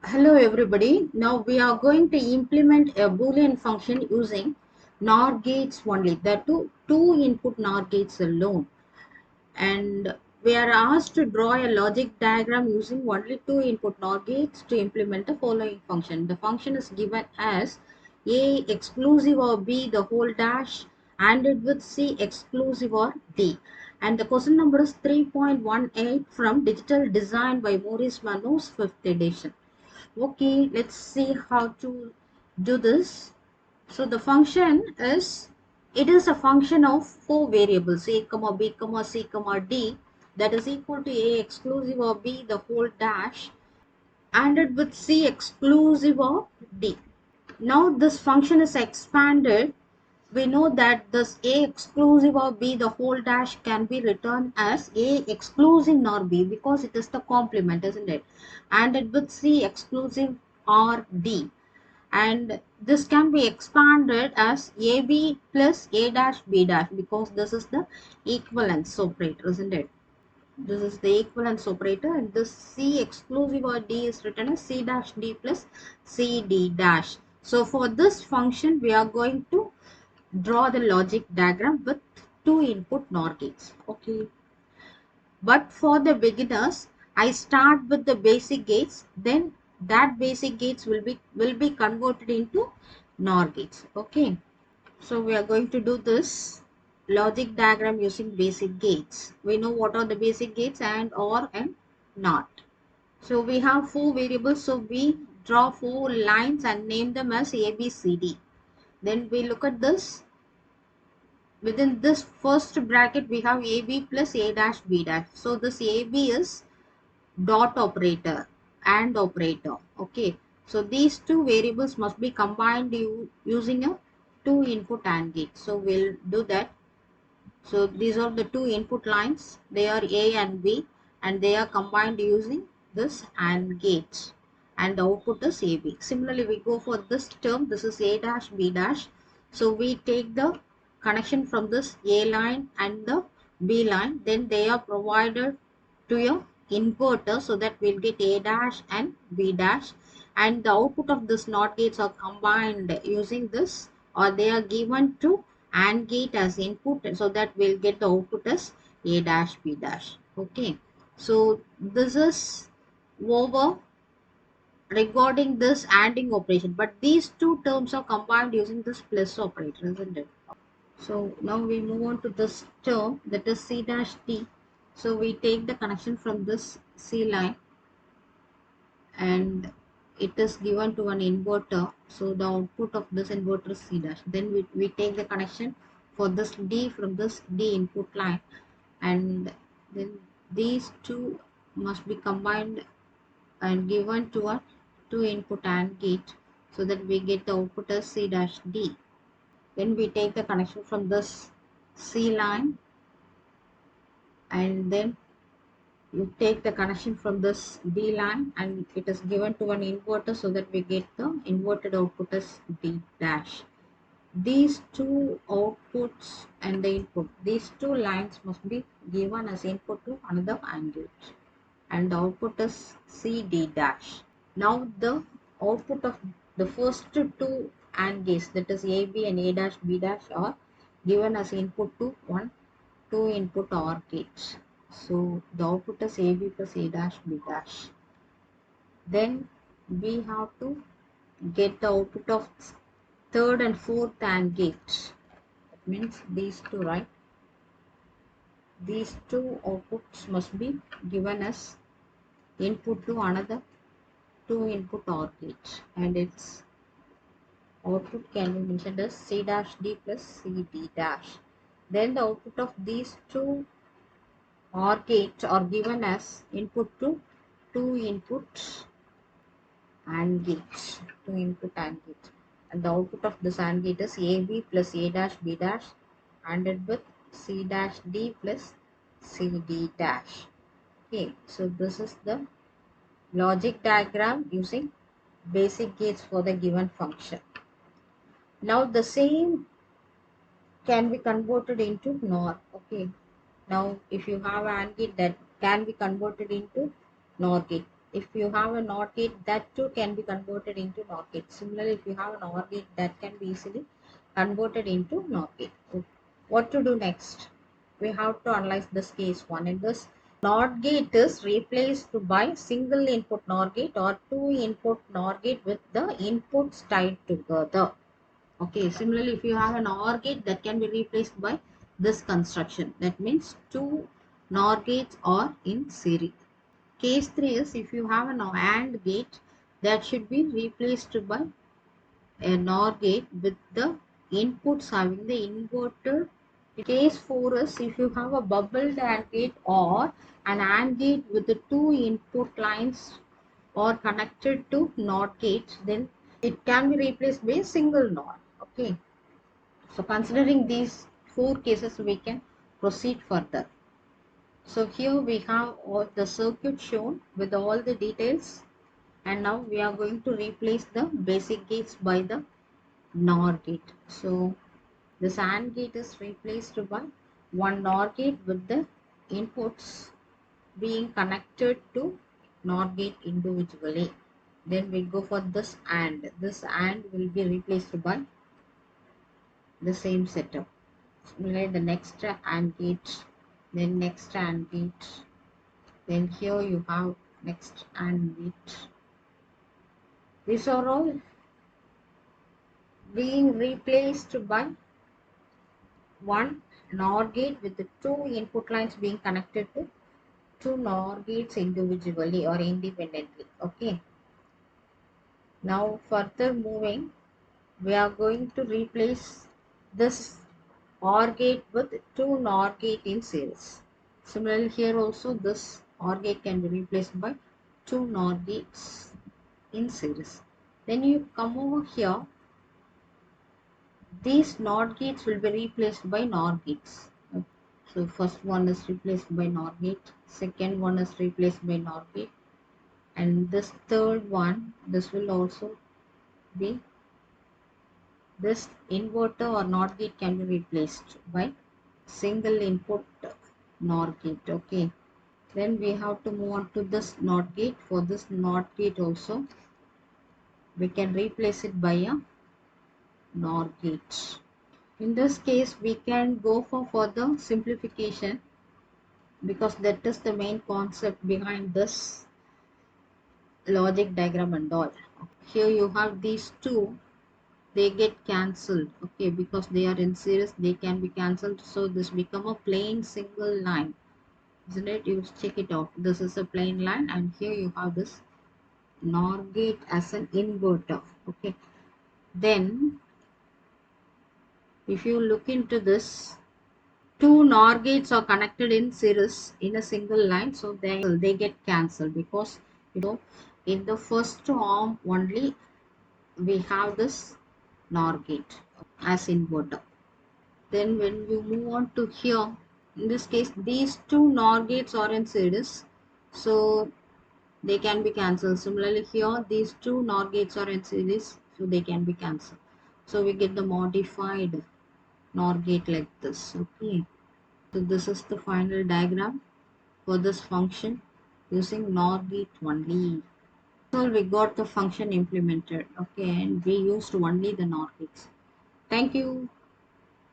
Hello everybody. Now we are going to implement a Boolean function using NOR gates only. The two input NOR gates alone. And we are asked to draw a logic diagram using only two input NOR gates to implement the following function. The function is given as A exclusive of B the whole dash ANDed with C exclusive or D. And the question number is 3.18 from Digital Design by Moris Mano's 5th edition. Okay, let's see how to do this. So the function is, it is a function of four variables a comma b comma c comma d, that is equal to a exclusive of b the whole dash ANDed with c exclusive of d. Now this function is expanded. We know that this a exclusive of b the whole dash can be written as a exclusive nor b because it is the complement, isn't it? And it with c exclusive or d, and this can be expanded as ab plus a dash b dash because this is the equivalence operator, isn't it? This is the equivalence operator, and this C exclusive or D is written as C dash D plus C D dash. So for this function, we are going to draw the logic diagram with two input NOR gates. Okay. But for the beginners, I start with the basic gates, then that basic gates will be converted into NOR gates. Okay. So we are going to do this logic diagram using basic gates. We know what are the basic gates: and, or, and not. So we have four variables. So we draw four lines and name them as A, B, C, D. Then we look at this. Within this first bracket, we have AB plus A dash B dash. So this AB is dot operator and operator. Okay. So these two variables must be combined using a two input AND gate. So we'll do that. So these are the two input lines. They are A and B, and they are combined using this AND gate, and the output is AB. Similarly, we go for this term. This is A dash B dash. So we take the connection from this A line and the B line. Then they are provided to a inverter so that we'll get A dash and B dash. And the output of this NOT gates are combined using this, or they are given to AND gate as input so that we'll get the output as A dash B dash. Okay. So this is over regarding this ANDing operation, but these two terms are combined using this plus operator, isn't it? So now we move on to this term, that is C dash D. So we take the connection from this C line, and it is given to an inverter. So the output of this inverter is C dash. Then we take the connection for this D from this D input line, and then these two must be combined and given to a two input AND gate so that we get the output as C dash D. Then we take the connection from this C line, and then you take the connection from this D line, and it is given to an inverter so that we get the inverted output as D dash. These two outputs and the input, these two lines must be given as input to another AND gate, and the output is C D dash. Now the output of the first two AND gates, that is AB and A dash B dash, are given as input to one two input OR gate. So the output is AB plus A dash B dash. Then we have to get the output of third and fourth AND gate. That means these two, right? These two outputs must be given as input to another two input OR gate, and its output can be mentioned as C dash D plus C D dash. Then the output of these two OR gates are given as input to two input AND gates, two input AND gates, and the output of this AND gate is AB plus A dash B dash ANDed with C dash D plus C D dash. Okay, so this is the logic diagram using basic gates for the given function. Now the same can be converted into NOR. Okay, now if you have AND gate, that can be converted into NOR gate. if you have a NOT gate, that too can be converted into NOT gate. Similarly, if you have an OR gate, that can be easily converted into NOT gate. So what to do next? We have to analyze this case one. In this, NOT gate is replaced by single input NOR gate or two input NOR gate with the inputs tied together. Okay, similarly, if you have an OR gate, that can be replaced by this construction. That means two NOR gates are in series. Case 3 is if you have an AND gate, that should be replaced by a NOR gate with the inputs having the inverter. Case 4 is if you have a bubbled AND gate or an AND gate with the two input lines or connected to NOT gates, then it can be replaced by a single NOR. Okay. So considering these 4 cases, we can proceed further. So here we have all the circuit shown with all the details, and now we are going to replace the basic gates by the NOR gate. So this AND gate is replaced by one NOR gate with the inputs being connected to NOR gate individually. Then we go for this AND. This AND will be replaced by the same setup. Similarly, the next AND gate, then next AND gate, then here you have next AND gate. These are all being replaced by one NOR gate with the two input lines being connected to two NOR gates individually or independently. Okay. Now further moving, we are going to replace this OR gate with two NOR gate in series. Similarly, here also this OR gate can be replaced by two NOR gates in series. Then you come over here, these NOT gates will be replaced by NOR gates. So first one is replaced by NOR gate, second one is replaced by NOR gate, and this third one, this will also be, this inverter or NOT gate can be replaced by single input NOR gate. Okay. Then we have to move on to this NOT gate. For this NOT gate also, we can replace it by a NOR gate. In this case, we can go for further simplification because that is the main concept behind this logic diagram and all. Here you have these two, they get cancelled. Okay, because they are in series, they can be cancelled. So this become a plain single line. Isn't it? You check it out. This is a plain line, and here you have this NOR gate as an inverter. Okay. Then if you look into this, two NOR gates are connected in series in a single line, so they get cancelled because in the first arm only we have this NOR gate as inverter. Then when you move on to here, in this case these two NOR gates are in series, so they can be cancelled. Similarly here these two NOR gates are in series, so they can be cancelled. So we get the modified NOR gate like this. Okay. So this is the final diagram for this function using NOR gate only. So we got the function implemented. Okay, and we used only the NOR gates. Thank you.